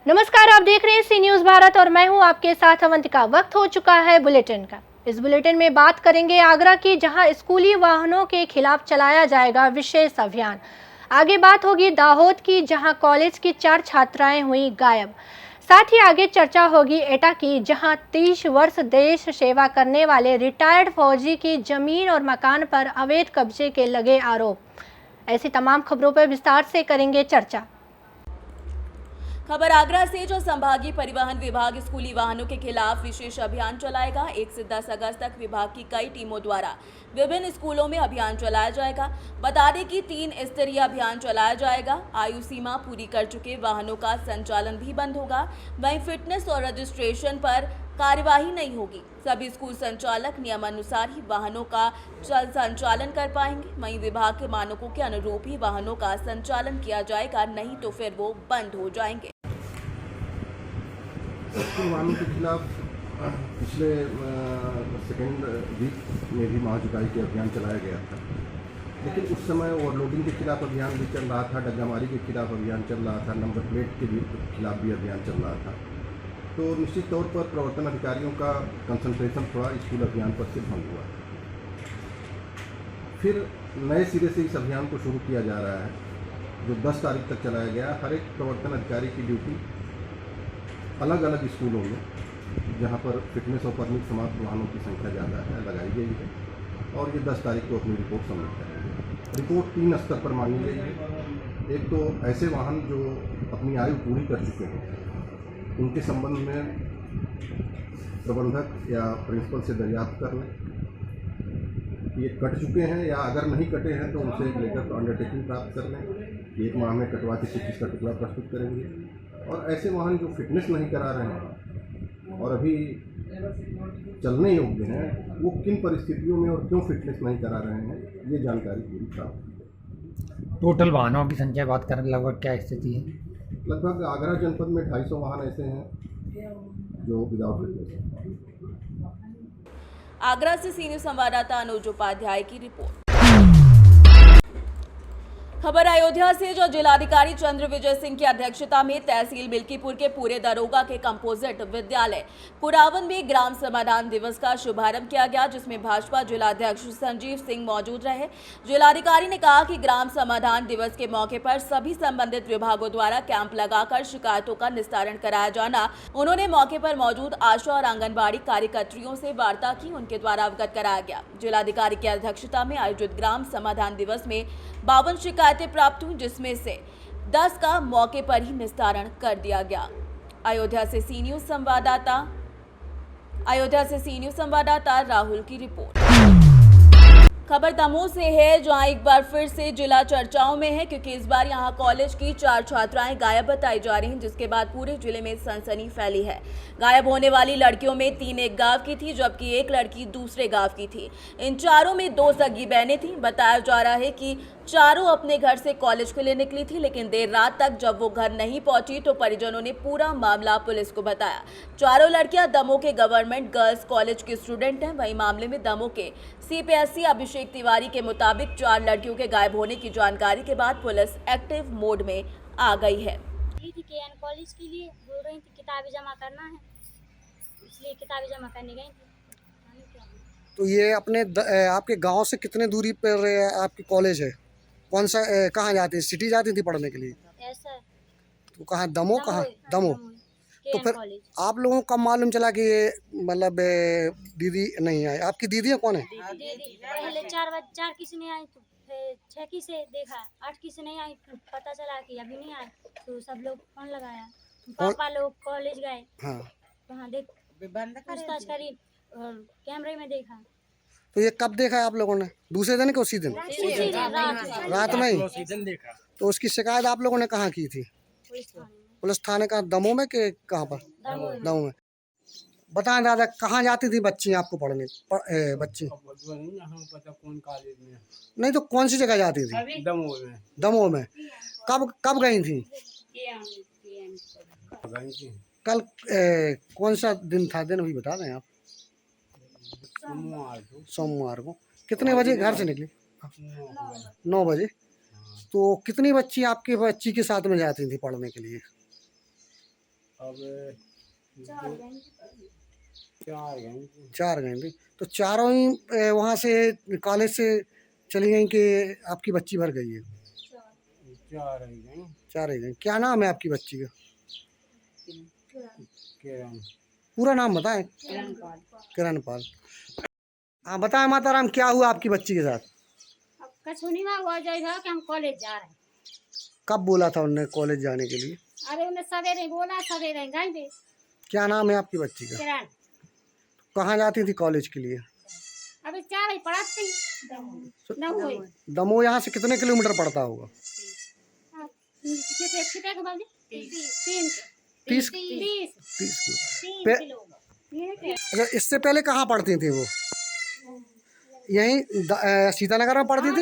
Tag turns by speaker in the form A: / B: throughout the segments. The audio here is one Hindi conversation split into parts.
A: नमस्कार, आप देख रहे हैं सी न्यूज़ भारत और मैं हूं आपके साथ अवंतिका। वक्त हो चुका है बुलेटिन का। इस बुलेटिन में बात करेंगे आगरा की, जहां स्कूली वाहनों के खिलाफ चलाया जाएगा विशेष अभियान। आगे बात होगी दाहोद की, जहां कॉलेज की 4 छात्राएं हुई गायब। साथ ही आगे चर्चा होगी एटा की, जहां 30 वर्ष देश सेवा करने वाले रिटायर्ड फौजी की जमीन और मकान पर अवैध कब्जे के लगे आरोप। ऐसी तमाम खबरों पर विस्तार से करेंगे चर्चा।
B: खबर आगरा से, जो संभागीय परिवहन विभाग स्कूली वाहनों के खिलाफ विशेष अभियान चलाएगा। 1 से 10 अगस्त तक विभाग की कई टीमों द्वारा विभिन्न स्कूलों में अभियान चलाया जाएगा। बता दें कि 3 स्तरीय अभियान चलाया जाएगा। आयु सीमा पूरी कर चुके वाहनों का संचालन भी बंद होगा। वहीं फिटनेस और रजिस्ट्रेशन पर कार्यवाही नहीं होगी। सभी स्कूल संचालक नियमानुसार ही वाहनों का संचालन कर पाएंगे। वहीं विभाग के मानकों के अनुरूप ही वाहनों का संचालन किया जाएगा, नहीं तो फिर वो बंद हो जाएंगे।
C: स्कूल वाहनों के खिलाफ पिछले सेकेंड वीक में भी महाजुकाई के अभियान चलाया गया था, लेकिन उस समय ओवरलोडिंग के खिलाफ अभियान भी चल रहा था, डग्गामारी के खिलाफ अभियान चल रहा था, नंबर प्लेट के खिलाफ भी अभियान चल रहा था। तो निश्चित तौर पर प्रवर्तन अधिकारियों का कंसंट्रेशन थोड़ा स्कूल अभियान पर से भंग हुआ। फिर नए सिरे से इस अभियान को शुरू किया जा रहा है, जो 10 तारीख तक चलाया गया। हर एक प्रवर्तन अधिकारी की ड्यूटी अलग अलग स्कूलों में, जहां पर फिटनेस और परमिट समाप्त वाहनों की संख्या ज़्यादा है, लगाई गई है और ये 10 तारीख को अपनी रिपोर्ट सबमिट करेंगे। रिपोर्ट 3 स्तर पर मांगी गई है। एक तो ऐसे वाहन जो अपनी आयु पूरी कर चुके हैं, उनके संबंध में प्रबंधक या प्रिंसिपल से दरियाफ्त कर लें कि ये कट चुके हैं, या अगर नहीं कटे हैं तो उनसे एक लेटर अंडरटेकिंग प्राप्त कर लें कि 1 माह में कटवा के चिकित्सा का टुकड़ा प्रस्तुत करेंगे। और ऐसे वाहन जो फिटनेस नहीं करा रहे हैं और अभी चलने योग्य हैं, वो किन परिस्थितियों में और क्यों फिटनेस नहीं करा रहे हैं, ये जानकारी पूरी प्राप्त।
D: टोटल वाहनों की संख्या बात करें, लगभग क्या स्थिति है?
C: लगभग आगरा जनपद में 250 वाहन ऐसे हैं जो विदाउट फिटनेस हैं।
B: आगरा से सी न्यूज़ संवाददाता अनुज उपाध्याय की रिपोर्ट। खबर अयोध्या से, जो जिलाधिकारी चंद्र विजय सिंह की अध्यक्षता में तहसील बिल्कीपुर के पूरे दरोगा के कंपोजिट विद्यालय कुरावन में ग्राम समाधान दिवस का शुभारंभ किया गया, जिसमें भाजपा जिलाध्यक्ष संजीव सिंह मौजूद रहे। जिलाधिकारी ने कहा कि ग्राम समाधान दिवस के मौके पर सभी संबंधित विभागों द्वारा कैंप लगाकर शिकायतों का निस्तारण कराया जाना। उन्होंने मौके पर मौजूद आशा और आंगनबाड़ी कार्यकर्त्रियों से वार्ता की, उनके द्वारा अवगत कराया गया। जिलाधिकारी की अध्यक्षता में आयोजित ग्राम समाधान दिवस में 52 शिकायतें प्राप्त हुई, जिसमें से 10 का मौके पर ही निस्तारण कर दिया गया। अयोध्या से सी न्यूज़ संवाददाता राहुल की रिपोर्ट। खबर दमोह से है, जहां एक बार फिर से जिला चर्चाओं में है, क्योंकि इस बार यहां कॉलेज की 4 छात्राएं गायब बताई जा रही हैं, जिसके बाद पूरे जिले में सनसनी फैली है। गायब होने वाली लड़कियों में 3 एक गांव की थी, जबकि एक लड़की दूसरे गांव की थी। इन चारों में 2 सगी बहनें थीं। बताया जा रहा है कि चारों अपने घर से कॉलेज के लिए निकली थी, लेकिन देर रात तक जब वो घर नहीं पहुंची तो परिजनों ने पूरा मामला पुलिस को बताया। चारों लड़कियां दमोह के गवर्नमेंट गर्ल्स कॉलेज की स्टूडेंट हैं। वहीं मामले में दमोह के CPSC अभिषेक तिवारी के मुताबिक 4 लड़कियों के गायब होने की जानकारी के बाद पुलिस एक्टिव मोड में आ गई है।
E: कॉलेज के लिए बोल रही थी, किताबें जमा करना है, इसलिए किताबें जमा करने गई थी।
F: तो ये अपने आपके गांव से कितने दूरी पर आपकी कॉलेज है? कौन सा कहाँ जाती है? सिटी जाती थी पढ़ने के लिए?
E: ऐसा
F: तो कहाँ, दमोह? कहाँ दमोह? तो फिर आप लोगों को मालूम चला कि ये मतलब दीदी नहीं आई? आपकी दीदी है कौन है?
E: दीदी पहले 4 किसी नहीं आई, तो फिर 6 किसे देखा, 8 किसी नहीं आई, तो पता चला कि अभी नहीं आई, तो सब लोग फोन लगाया। पापा लोग कॉलेज गए,
F: हाँ,
E: वहाँ देख पूछताछ करी और कैमरे में देखा।
F: तो ये कब देखा है आप लोगों ने? दूसरे दिन के उसी दिन? रात में ही? तो उसकी शिकायत आप लोगों ने कहाँ की थी? पुलिस थाने का दमोह में कि कहाँ पर? दमोह में। बताएं दादा, कहाँ जाती थी बच्ची आपको पढ़ने? बच्ची
G: कौन कॉलेज में?
F: नहीं तो कौन सी जगह जाती थी?
G: दमोह में।
F: दमोह में। कब गई थी? कल कौन सा दिन था? दिन भी बता दें आप। सोमवार को। कितने बजे घर से निकली? 9 बजे। तो कितनी बच्ची आपके बच्ची के साथ में जाती थी पढ़ने के लिए?
G: अब चार गए।
F: 4 गए थे। तो चारों ही वहाँ से कॉलेज से चली गई कि आपकी बच्ची भर गई है?
G: 4 ही गए।
F: 4 ही गई। क्या नाम है आपकी बच्ची का?
G: किरण।
F: पूरा नाम बताएं। किरण पाल। हाँ बताएं माता राम, क्या हुआ आपकी बच्ची के साथ?
E: अब कछुनी में हुआ जाएगा कि हम कॉलेज जा रहे हैं।
F: कब बोला था उन्होंने कॉलेज जाने के लिए?
E: अरे उन्हें सवेरे बोला, सवेरे गए थे।
F: क्या नाम है आपकी बच्ची का?
E: किरण।
F: कहाँ जाती थी कॉलेज के लिए?
E: अभी 4 ही पढ़ाती न हुई।
F: दमोह यहाँ से कितने किलोमीटर पड़ता होगा? 30
E: किलो।
F: अच्छा, इससे पहले कहाँ पढ़ती थी वो? यहीं सीतानगर में पढ़ती थी?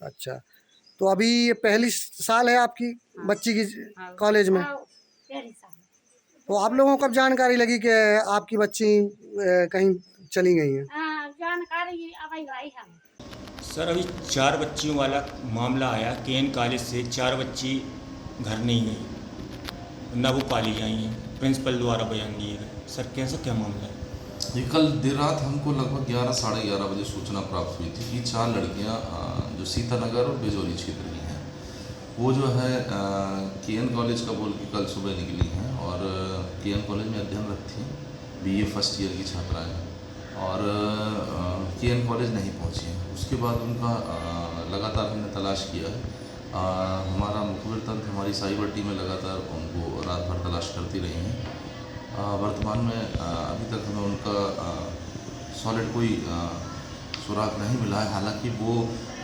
F: अच्छा, तो अभी ये पहली साल है आपकी बच्ची की कॉलेज में? तो आप लोगों को कब जानकारी लगी कि आपकी बच्ची कहीं चली गई है?
E: जानकारी अभी आई है।
H: सर अभी 4 बच्चियों वाला मामला आया। केएन कॉलेज से 4 बच्ची घर नहीं गई, न वो पाली आई हैं, प्रिंसिपल द्वारा बयान दिए गए। सर कैसा क्या मामला है?
I: ये कल देर रात हमको लगभग 11 साढ़े 11 बजे सूचना प्राप्त हुई थी कि 4 लड़कियां जो सीतानगर और बेजोरी क्षेत्र की हैं, वो जो है केएन कॉलेज का बोल के कल सुबह निकली हैं और केएन कॉलेज में अध्ययनरत थी। बीए फर्स्ट ईयर की छात्राएं हैं और केएन कॉलेज नहीं पहुंची हैं। उसके बाद उनका लगातार हमने तलाश किया है। हमारा मुखबिर तंत्र, हमारी साइबर टीमें लगातार उनको रात भर तलाश करती रही हैं। वर्तमान में अभी तक हमें उनका सॉलिड कोई सुराग नहीं मिला है। हालांकि वो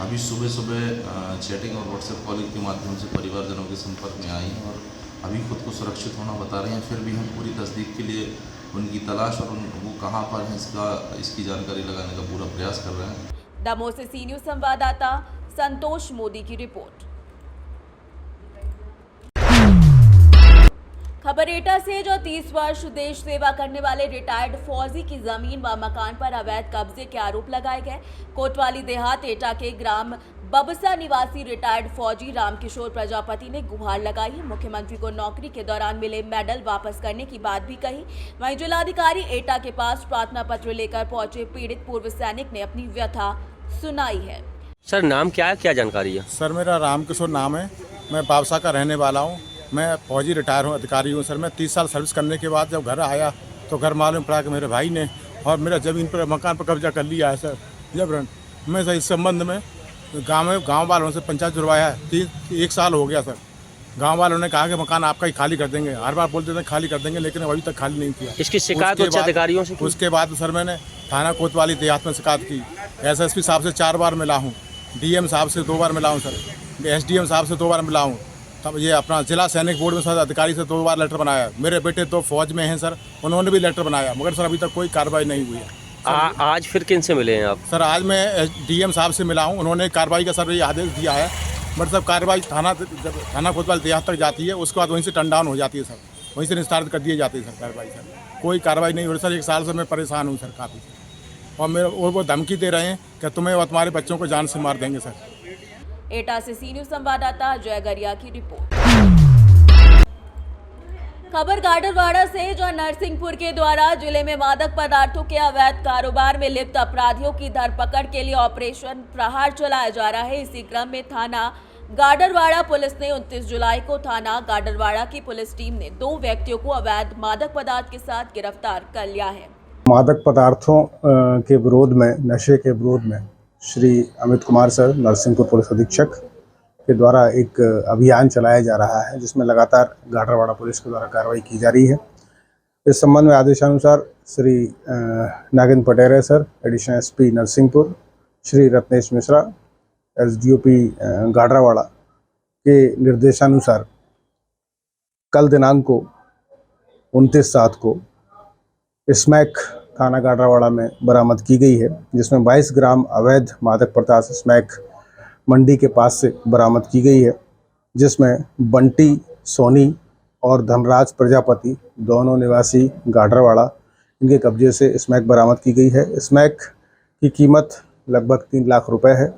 I: अभी सुबह सुबह चैटिंग और व्हाट्सएप कॉलिंग के माध्यम से परिवारजनों के संपर्क में आई हैं और अभी खुद को सुरक्षित होना बता रही हैं। फिर भी हम पूरी तस्दीक के लिए उनकी तलाश और वो कहाँ पर हैं इसकी जानकारी लगाने का पूरा प्रयास कर रहे हैं।
B: दमोह से सी न्यूज़ संवाददाता संतोष मोदी की रिपोर्ट। खबर एटा से जो 30 वर्ष देश सेवा करने वाले रिटायर्ड फौजी की जमीन व मकान पर अवैध कब्जे के आरोप लगाए गए। कोतवाली देहात एटा के ग्राम बबसा निवासी रिटायर्ड फौजी रामकिशोर प्रजापति ने गुहार लगाई है। मुख्यमंत्री को नौकरी के दौरान मिले मेडल वापस करने की बात भी कही। वहीं जिलाधिकारी एटा के पास प्रार्थना पत्र लेकर पहुंचे पीड़ित पूर्व सैनिक ने अपनी व्यथा सुनाई है।
J: सर नाम क्या है, क्या जानकारी है?
K: सर मेरा रामकिशोर नाम है, मैं बाबसा का रहने वाला हूँ। मैं फौजी रिटायर हूँ, अधिकारी हूँ। सर मैं 30 साल सर्विस करने के बाद जब घर आया तो घर मालूम पड़ा कि मेरे भाई ने और मेरा ज़मीन पर मकान पर कब्जा कर लिया है। सर जबरन मैं सर इस संबंध में गांव वालों से पंचायत जुड़वाया है। 1 साल हो गया सर। गांव वालों ने कहा कि मकान आपका ही खाली कर देंगे, हर बार बोलते थे खाली कर देंगे, लेकिन अभी तक खाली नहीं किया।
J: इसकी शिकायत उच्च अधिकारियों से?
K: उसके बाद सर मैंने थाना कोतवाली देहात में शिकायत की। SSP साहब से 4 बार मिला हूँ, DM साहब से 2 बार मिला हूँ सर, SDM साहब से 2 बार मिला हूँ। तब ये अपना जिला सैनिक बोर्ड में सर अधिकारी से 2 बार लेटर बनाया। मेरे बेटे 2 फौज में हैं सर, उन्होंने भी लेटर बनाया, मगर सर अभी तक कोई कार्रवाई नहीं हुई है।
J: आज फिर किन से मिले हैं आप?
K: सर आज मैं DM साहब से मिला हूँ, उन्होंने कार्रवाई का सर ये आदेश दिया है, बट सब कार्रवाई थाना कोतवाल देहात तक जाती है, उसके बाद वहीं से टर्न डाउन हो जाती है सर, वहीं से निस्तारित कर दिए जाती है सर कार्रवाई। सर कोई कार्रवाई नहीं हो रही सर। 1 साल से मैं परेशान हूँ सर काफ़ी, और मेरे वो धमकी दे रहे हैं कि तुम्हें और तुम्हारे बच्चों को जान से मार देंगे सर।
B: एटा से सी न्यूज़ संवाददाता जय गरिया की रिपोर्ट। खबर गाडरवाड़ा से जो नरसिंहपुर के द्वारा जिले में मादक पदार्थों के अवैध कारोबार में लिप्त अपराधियों की धरपकड़ के लिए ऑपरेशन प्रहार चलाया जा रहा है। इसी क्रम में थाना गाडरवाड़ा पुलिस ने 29 जुलाई को थाना गाडरवाड़ा की पुलिस टीम ने 2 व्यक्तियों को अवैध मादक पदार्थ के साथ गिरफ्तार कर लिया है।
L: मादक पदार्थों के विरोध में, नशे के विरोध में श्री अमित कुमार सर, नरसिंहपुर पुलिस अधीक्षक के द्वारा एक अभियान चलाया जा रहा है, जिसमें लगातार गाडरवाड़ा पुलिस के द्वारा कार्रवाई की जा रही है। इस संबंध में आदेशानुसार Shri Nagendra Patere sir, additional SP Narsinghpur, Shri Ratnesh Mishra, SDOP Gadarwara के निर्देशानुसार कल दिनांक को 29/7 को स्मैक थाना गाडरवाड़ा में बरामद की गई है, जिसमें 22 ग्राम अवैध मादक पदार्थ स्मैक मंडी के पास से बरामद की गई है, जिसमें बंटी सोनी और धनराज प्रजापति, दोनों निवासी गाडरवाड़ा, इनके कब्जे से स्मैक बरामद की गई है। स्मैक की कीमत लगभग 3 लाख रुपए है।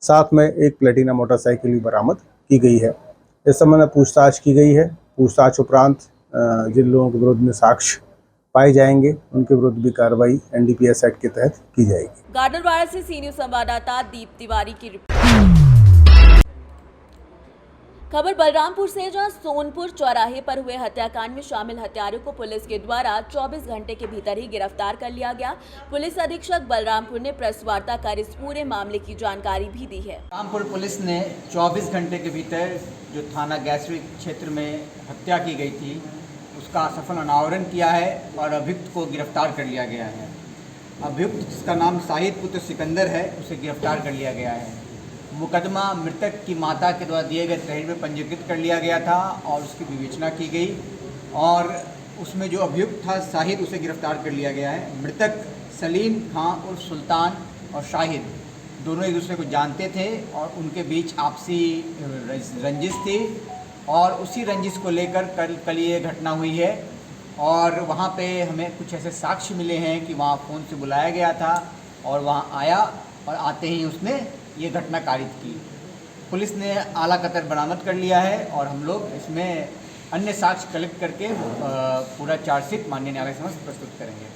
L: साथ में एक प्लेटिना मोटरसाइकिल भी बरामद की गई है। इस संबंध में पूछताछ की गई है। पूछताछ उपरांत जिन लोगों के विरुद्ध में साक्ष्य पाए जाएंगे उनके विरुद्ध भी कार्रवाई NDPS एक्ट के तहत की जाएगी।
B: गाडरवाड़ा से सी न्यूज संवाददाता दीप तिवारी की रिपोर्ट। खबर बलरामपुर से, जहां सोनपुर चौराहे पर हुए हत्याकांड में शामिल हत्यारों को पुलिस के द्वारा 24 घंटे के भीतर ही गिरफ्तार कर लिया गया। पुलिस अधीक्षक बलरामपुर ने प्रेस वार्ता कर इस पूरे मामले की जानकारी भी दी है।
M: बलरामपुर पुलिस ने 24 घंटे के भीतर जो थाना गैसवी क्षेत्र में हत्या की गई थी उसका सफल अनावरण किया है और अभियुक्त को गिरफ्तार कर लिया गया है। अभियुक्त, जिसका नाम शाहिद पुत्र सिकंदर है, उसे गिरफ्तार कर लिया गया है। मुकदमा मृतक की माता के द्वारा दिए गए तहरीर में पंजीकृत कर लिया गया था और उसकी विवेचना की गई और उसमें जो अभियुक्त था शाहिद, उसे गिरफ्तार कर लिया गया है। मृतक सलीम खां उर्फ सुल्तान और शाहिद दोनों एक दूसरे को जानते थे और उनके बीच आपसी रंजिश थी और उसी रंजिश को लेकर कल ये घटना हुई है। और वहाँ पे हमें कुछ ऐसे साक्ष्य मिले हैं कि वहाँ फ़ोन से बुलाया गया था और वहाँ आया और आते ही उसने ये घटना कारित की। पुलिस ने आला कतर बरामद कर लिया है और हम लोग इसमें अन्य साक्ष्य कलेक्ट करके पूरा चार्जशीट माननीय न्यायालय के समक्ष प्रस्तुत करेंगे।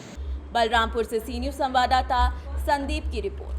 B: बलरामपुर से सी न्यूज संवाददाता संदीप की रिपोर्ट।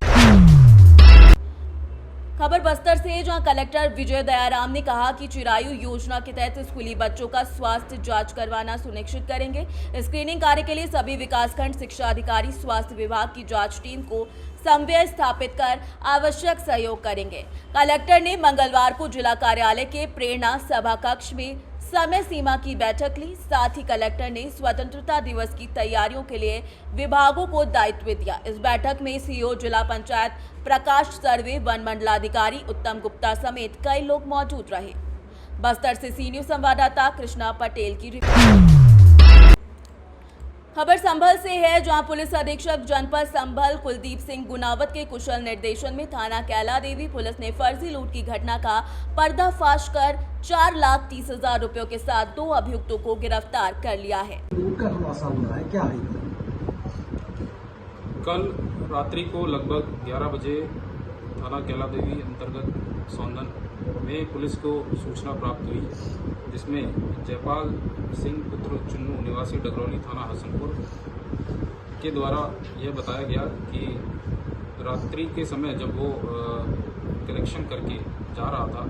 B: खबर बस्तर से, जहां कलेक्टर विजय दयाराम ने कहा कि चिरायु योजना के तहत स्कूली बच्चों का स्वास्थ्य जांच करवाना सुनिश्चित करेंगे। स्क्रीनिंग कार्य के लिए सभी विकासखंड शिक्षा अधिकारी स्वास्थ्य विभाग की जांच टीम को समन्वय स्थापित कर आवश्यक सहयोग करेंगे। कलेक्टर ने मंगलवार को जिला कार्यालय के प्रेरणा सभा कक्ष में समय सीमा की बैठक ली। साथ ही कलेक्टर ने स्वतंत्रता दिवस की तैयारियों के लिए विभागों को दायित्व दिया। इस बैठक में सीईओ जिला पंचायत प्रकाश सर्वे, वन मंडलाधिकारी उत्तम गुप्ता समेत कई लोग मौजूद रहे। बस्तर से सी न्यूज संवाददाता कृष्णा पटेल की रिपोर्ट। खबर संभल से है, जहां पुलिस अधीक्षक जनपद संभल कुलदीप सिंह गुनावत के कुशल निर्देशन में थाना कैला देवी पुलिस ने फर्जी लूट की घटना का पर्दाफाश कर 4,30,000 रुपयों के साथ 2 अभियुक्तों को गिरफ्तार कर लिया है।
F: लूट का खुलासा हुआ है, क्या है?
N: कल रात्रि को लगभग 11 बजे थाना कैला देवी अंतर्गत सौंदन में पुलिस को सूचना प्राप्त हुई, जिसमें जयपाल सिंह पुत्र चुन्नू निवासी डगरौली थाना हसनपुर के द्वारा यह बताया गया कि रात्रि के समय जब वो कलेक्शन करके जा रहा था,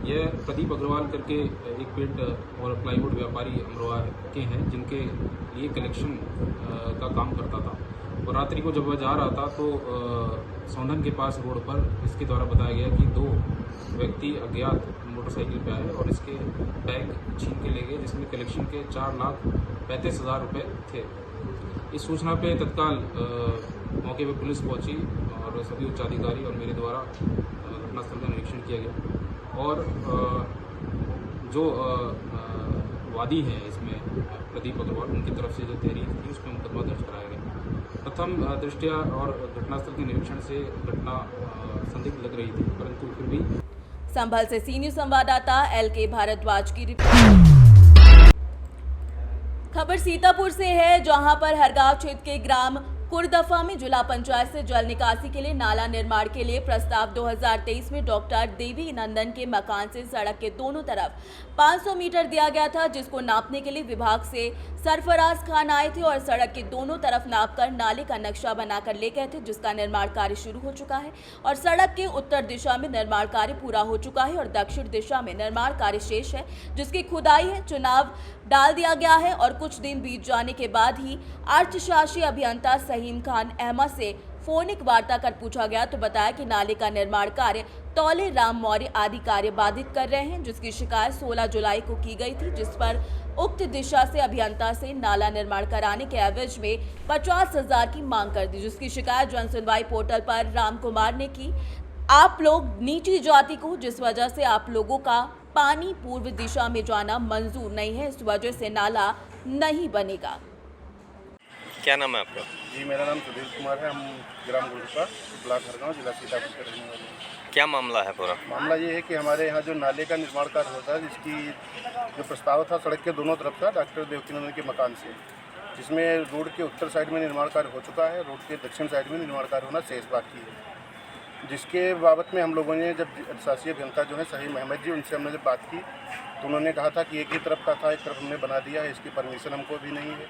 N: यह प्रदीप अग्रवाल करके एक पेट और प्लाईवुड व्यापारी अमरोहा के हैं, जिनके लिए कलेक्शन का काम करता था। और रात्रि को जब वह जा रहा था तो सौंदन के पास रोड पर इसके द्वारा बताया गया कि 2 व्यक्ति अज्ञात मोटरसाइकिल पर आए और इसके बैग छीन के ले गए, जिसमें कलेक्शन के 4,35,000 रुपये थे। इस सूचना पे तत्काल मौके पे पुलिस पहुंची और सभी उच्चाधिकारी और मेरे द्वारा घटनास्थल का निरीक्षण किया गया और जो वादी हैं इसमें प्रदीप अग्रवाल, उनकी तरफ से जो तहरीर थी उस पर मुकदमा दर्ज कराया गया। प्रथम दृष्टया और घटनास्थल के निरीक्षण से घटना संदिग्ध लग रही थी, परंतु फिर भी।
B: संभल से सी न्यूज संवाददाता LK भारद्वाज की रिपोर्ट। खबर सीतापुर से है, जहां पर हरगांव क्षेत्र के ग्राम कुरदफा में जिला पंचायत से जल निकासी के लिए नाला निर्माण के लिए प्रस्ताव 2023 में डॉक्टर देवी नंदन के मकान से सड़क के दोनों तरफ 500 मीटर दिया गया था, जिसको नापने के लिए विभाग से सरफराज खान आए थे और सड़क के दोनों तरफ नापकर नाले का नक्शा बनाकर ले गए थे, जिसका निर्माण कार्य शुरू हो चुका है और सड़क के उत्तर दिशा में निर्माण कार्य पूरा हो चुका है और दक्षिण दिशा में निर्माण कार्य शेष है, जिसकी खुदाई है, चुनाव डाल दिया गया है और कुछ दिन बीत जाने के बाद ही अर्थशास्त्री अभियंता सहीम खान अहमद से फोनिक वार्ता कर पूछा गया तो बताया कि नाले का निर्माण कार्य तौले राम मौर्य आदि कार्य बाधित कर रहे हैं, जिसकी शिकायत 16 जुलाई को की गई थी, जिस पर उक्त दिशा से अभियंता से नाला निर्माण कराने के एवज में 50,000 की मांग कर दी, जिसकी शिकायत जन सुनवाई पोर्टल पर राम कुमार ने की। आप लोग नीची जाति को, जिस वजह से आप लोगों का पानी पूर्व दिशा में जाना मंजूर नहीं है, इस वजह से नाला नहीं बनेगा।
J: क्या नाम है आपका?
O: जी, मेरा नाम सुधीर कुमार है। हम ग्राम गुरुपा, ब्लॉक हरगांव, जिला सीतापुर के रहने वाले हैं।
J: क्या मामला है पूरा?
O: मामला ये है कि हमारे यहाँ जो नाले का निर्माण कार्य होता है, जिसकी जो प्रस्ताव था सड़क के दोनों तरफ का डॉक्टर देवकीनंदन के मकान से, जिसमें रोड के उत्तर साइड में निर्माण कार्य हो चुका है, रोड के दक्षिण साइड में निर्माण कार्य होना शेष बाकी है, जिसके बाबत में हम लोगों ने जब शासी अभियंता जो है सहीम अहमद जी, उनसे हमने जब बात की तो उन्होंने कहा था कि एक ही तरफ का था, एक तरफ हमने बना दिया है, इसकी परमिशन हमको भी नहीं है।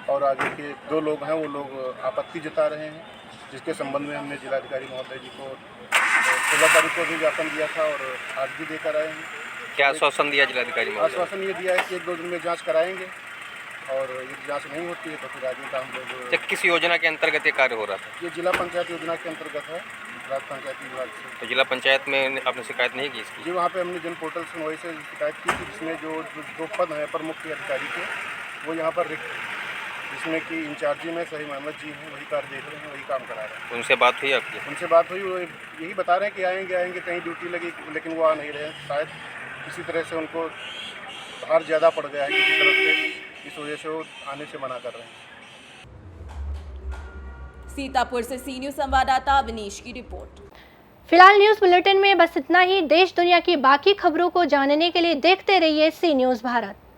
O: और आगे के 2 लोग हैं वो लोग आपत्ति जता रहे हैं, जिसके संबंध में हमने जिलाधिकारी महोदय जी को 16 तारीख को भी ज्ञापन दिया था और आज भी देकर आए हैं।
J: क्या आश्वासन दिया जिलाधिकारी महोदय?
O: आश्वासन ये दिया है कि 1-2 दिन में जांच कराएंगे और यदि जांच नहीं होती है तो फिर आगे का हम लोग।
J: किस योजना के अंतर्गत ये कार्य हो रहा था?
O: ये जिला पंचायत योजना के अंतर्गत है, राज्य पंचायती विभाग से।
J: तो जिला पंचायत में आपने शिकायत नहीं की इसकी?
O: जी, वहाँ पे हमने जन पोर्टल से वही से शिकायत की थी, जिसमें जो 2 पद हैं प्रमुख अधिकारी के, वो यहाँ पर रिक्त, जिसमें कि इंचार्जी में सही मोहम्मद जी हैं, वही कार्य देख रहे हैं, वही काम करा रहे हैं।
J: उनसे बात हुई आपकी?
O: उनसे बात हुई, वो यही बता रहे हैं कि आएंगे कहीं ड्यूटी लगी, लेकिन वो आ नहीं रहे। शायद किसी तरह से उनको भार ज़्यादा पड़ गया है किसी तरफ से, इस वजह से वो आने से मना कर रहे हैं।
B: सीतापुर से सी न्यूज़ संवाददाता अवनीश की रिपोर्ट।
A: फिलहाल न्यूज़ बुलेटिन में बस इतना ही। देश दुनिया की बाकी खबरों को जानने के लिए देखते रहिए सी न्यूज़ भारत।